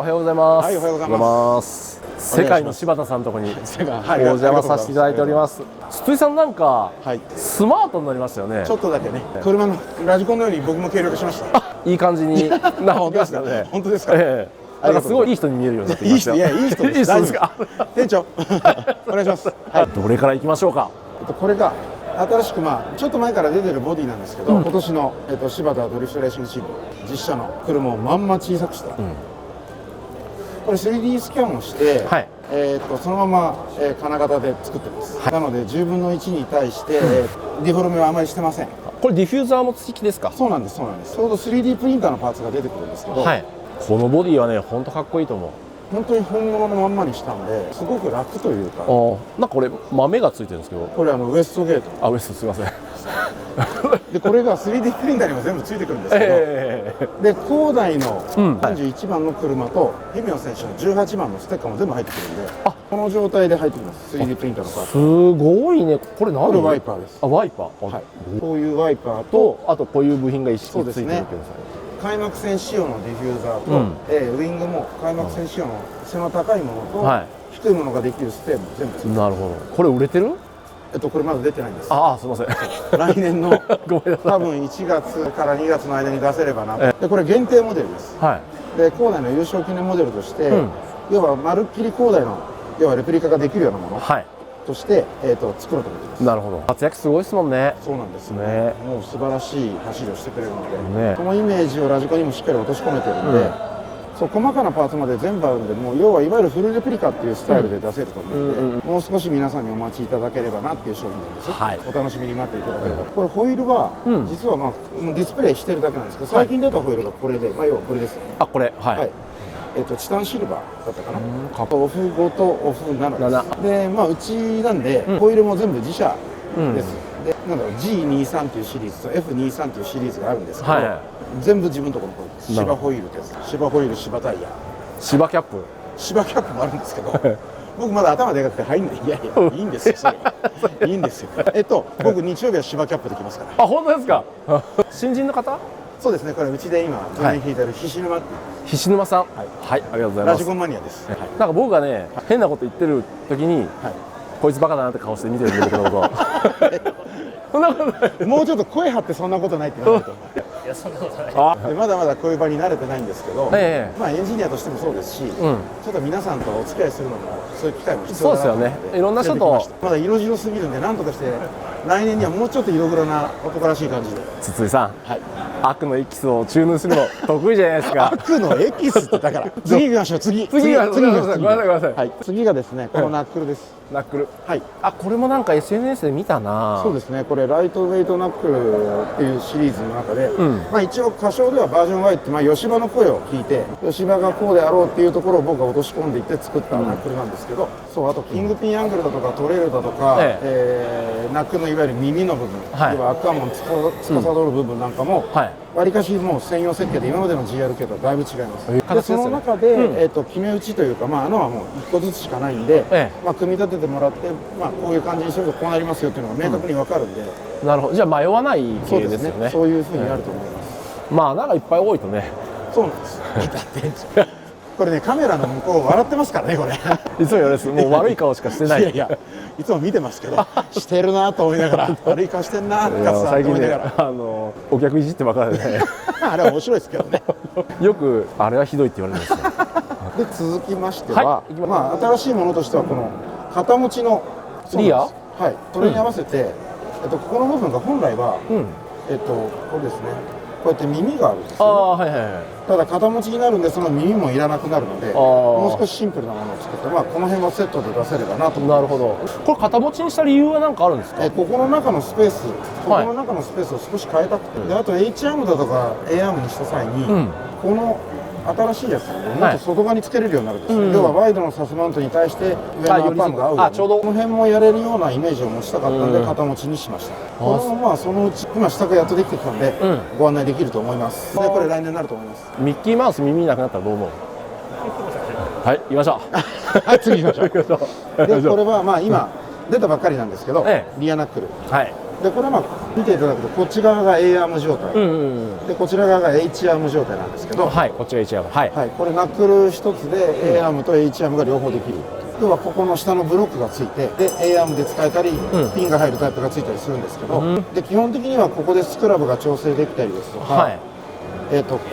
おはようございます。はい、おはようございます。世界の柴田さんのところにお邪魔させていただいております。筒井さんなんか、スマートになりましたよね。ちょっとだけね、車のラジコンのように僕も協力しました。いい感じになってきましたね。本当ですか。なんかすごいいい人に見えるようになってきました。いい人です。大丈夫ですか。店長、お願いします。どれから行きましょうか。これが新しくちょっと前から出てるボディなんですけど、今年の柴田ドリフトレーシングチーム実車の車をまんま小さくした。これ 3D スキャンをして、そのまま金型で作ってます。なので10分の1に対してデフォルメはあまりしてません。これディフューザーも付きですか。そうなんです、そうなんです。ちょうど 3D プリンターのパーツが出てくるんですけど、このボディはね本当かっこいいと思う。本当に本物のまんまにしたんですごく楽というか。なんかこれ豆がついてるんですけど、これウエストゲート。ウエストすいません。でこれが 3D プリンターにも全部ついてくるんですけど、で恒大の31番の車とヘミオ選手の18番のステッカーも全部入ってくるんで、この状態で入ってきます。 3D プリンターのパーツ。すごいね。これ何？これワイパーです。ワイパー。こういうワイパーと、あとこういう部品が一式ついてるわけですね。開幕戦仕様のディフューザーと、ウイングも開幕戦仕様の背の高いものと、低いものができるステーも全部ついてる。なるほど。これ売れてる？これまだ出てないんです。すみません。来年の多分1月から2月の間に出せればな。でこれ限定モデルです。で恒大の優勝記念モデルとして、要はまるっきり恒大の要はレプリカができるようなものとして、作ろうと思ってます。なるほど。活躍すごいですもんね。そうなんですね。もう素晴らしい走りをしてくれるので、そのイメージをラジコンにもしっかり落とし込めてるんで。そう細かなパーツまで全部あるんで、もう要はいわゆるフルレプリカっていうスタイルで出せると思うので、もう少し皆さんにお待ちいただければなっていう商品なんです。お楽しみに待っていただければ。これホイールは実はディスプレイしてるだけなんですけど、最近出たホイールがこれで、要はこれです。これチタンシルバーだったかな。オフ5とオフ7です。でうちなんでホイールも全部自社です。でG23 っていうシリーズと F23 っていうシリーズがあるんですけど、全部自分のところのホイールです。芝ホイールです。芝ホイール、芝タイヤ、芝キャップ、芝キャップもあるんですけど僕まだ頭でかくて入んない。いやいいんですよ、それいいんですよ。僕日曜日は芝キャップできますから。本当ですか。新人の方？そうですね。これうちで今全然引いてる菱沼っていう。菱沼さん。ありがとうございます。ラジコンマニアです。なんか僕がね変なこと言ってる時に、こいつバカだなって顔して見てるんだけど、そんなことない。もうちょっと声張ってそんなことないって言わないと思う。いやそんなことない。まだまだこういう場に慣れてないんですけど、エンジニアとしてもそうですし、ちょっと皆さんとお付き合いするのもそういう機会も必要だなと思って。そうですよね。いろんな人とまだ色白すぎるんで、なんとかして来年にはもうちょっと色黒な男らしい感じで。筒井さん、悪のエキスを注入するの得意じゃないですか。悪のエキスってだから次行きましょう。次ごめんなさい。次がですね、このナックルです。ナックル。これもなんか SNS で見たな。そうですね。これライトウェイトナックルっていうシリーズの中で、一応歌唱ではバージョン Y って吉羽の声を聞いて、吉羽がこうであろうっていうところを僕が落とし込んでいって作ったナックルなんですけど、あとキングピンアングルだとかトレイルだとか、ナックルのいわゆる耳の部分、要はアクアモンつかさどる部分なんかもわりかしもう専用設計で今までの GR 系とはだいぶ違います。でその中で決め打ちというか、穴はもう1個ずつしかないんで、組み立ててもらって、こういう感じにするとこうなりますよっていうのが明確に分かるんで。なるほど。じゃあ迷わない系ですよね。そういうふうになると思います。穴がいっぱい多いとね。そうなんです。これね、カメラの向こう笑ってますからね、これ。いつも言われます。もう悪い顔しかしてない。いやいつも見てますけど、してるなと思いながら、悪い顔してんなって最近ね、お客いじってばかりでね。あれは面白いですけどね。よくあれはひどいって言われるんですよ。で続きましては、新しいものとしてはこの肩持ちのリア、それに合わせて、ここの部分が本来はこれですね。こうやって耳があるんですよね。ただ肩持ちになるんで、その耳もいらなくなるので、もう少しシンプルなものを作って、この辺はセットで出せればなと思います。なるほど。これ肩持ちにした理由は何かあるんですか？ここの中のスペース、ここの中のスペースを少し変えたくて、あと H アームだとか A アームにした際に、この新しいやつをもっと外側につけれるようになるんです。要はワイドのサスマウントに対して上のアッパームが合うように、この辺もやれるようなイメージを持ちたかったんで肩持ちにしました。これもそのうち今下がやっとできてきたんでご案内できると思います。でこれ来年になると思います。ミッキーマウス耳なくなったらどう思う？はい、行きましょう。はい、次行きましょう。でこれは今出たばっかりなんですけど、リアナックル。でこれはまあ見ていただくとこっち側が A アーム状態、でこちら側が H アーム状態なんですけど、はい、こっちが H アーム、はい、はい、これナックル一つで A アームと H アームが両方できる。要はここの下のブロックがついてで A アームで使えたり、ピンが入るタイプがついたりするんですけど、で基本的にはここでスクラブが調整できたりですとか、はい、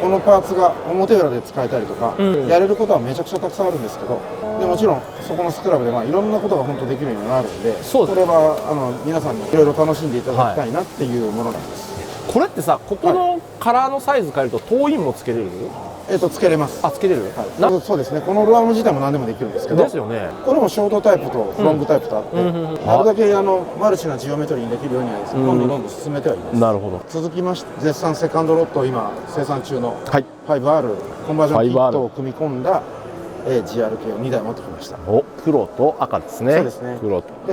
このパーツが表裏で使えたりとか、やれることはめちゃくちゃたくさんあるんですけど、でもちろんそこのスクラブでいろんなことが本当できるようになるんで、これは皆さんにいろいろ楽しんでいただきたいなっていうものなんです。これってさ、ここのカラーのサイズ変えると灯印もつけれる？つけれます。あ、つけれる？はい、そうですね。このルアーム自体も何でもできるんですけど。ですよね。これもショートタイプとロングタイプとあって、あれだけマルチなジオメトリーにできるようにはどんどん進めてはいます。なるほど。続きまして絶賛セカンドロット今生産中の 5R コンバージョンキットを組み込んだGR 系を2台持ってきました。お、黒と赤ですね。そうですね。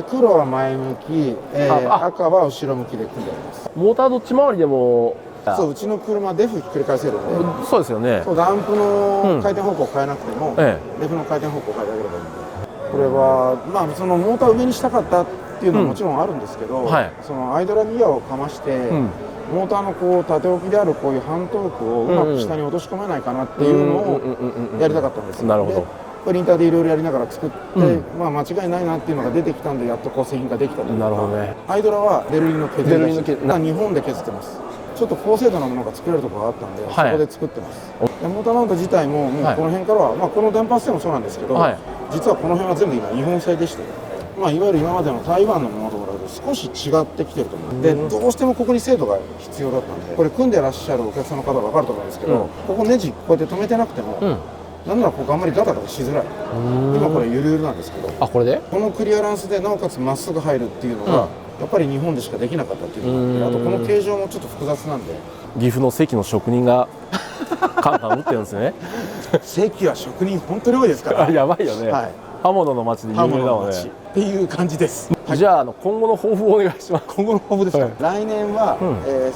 黒は前向き、赤は後ろ向きで組んであります。モーターどっち回りでも。そう、うちの車デフひっくり返せるんで。そうですよね。そう、ダンプの回転方向を変えなくても、デフの回転方向を変えてあげればいいんで。これはまあそのモーターを上にしたかったっていうのはもちろんあるんですけど、そのアイドラギアをかまして、モーターのこう縦置きであるこういう半トークをうまく下に落とし込めないかなっていうのをやりたかったんですよ。なるほど。プリンターでいろいろやりながら作って、まあ間違いないなっていうのが出てきたんでやっとこう製品ができたというか。なるほどね。アイドラはベルリンの削り出し、日本で削ってます。ちょっと高精度なものが作れるところがあったんで、そこで作ってます。でモーターマウント自体ももうこの辺からは、まあこの電波ステもそうなんですけど、実はこの辺は全部今日本製でして、まあいわゆる今までの台湾のものと比べると少し違ってきてると思う。でどうしてもここに精度が必要だったんで、これ組んでらっしゃるお客さんの方は分かると思うんですけど、ここネジこうやって止めてなくても、なんならここあんまりガタガタしづらい。今これゆるゆるなんですけど、あ、これでこのクリアランスでなおかつまっすぐ入るっていうのが、やっぱり日本でしかできなかったっていうのがあって、あとこの形状もちょっと複雑なんで、岐阜の関の職人がカンカン打ってるんですね。関は職人本当に多いですから。やばいよね。刃物の町で有名だもんね。っていう感じです。じゃあ今後の抱負をお願いします。今後の抱負ですか。来年は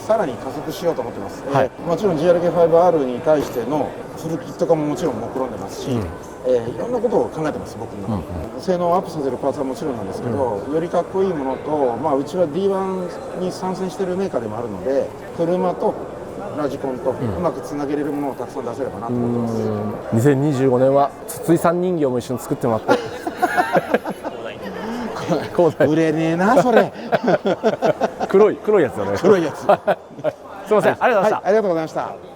さらに加速しようと思ってます。もちろん GRK5R に対してのフルキット化ももちろん目論んでますし、いろんなことを考えてます、僕の。性能をアップさせるパーツはもちろんなんですけど、よりかっこいいものと、まあうちは D1 に参戦しているメーカーでもあるので、車とラジコンとうまくつなげれるものをたくさん出せればなと思ってます。2025年は筒井さん人形も一緒に作ってもらって。売れねえなそれ。黒いやつよね。黒いやつ。すみません、ありがとうございました。ありがとうございました。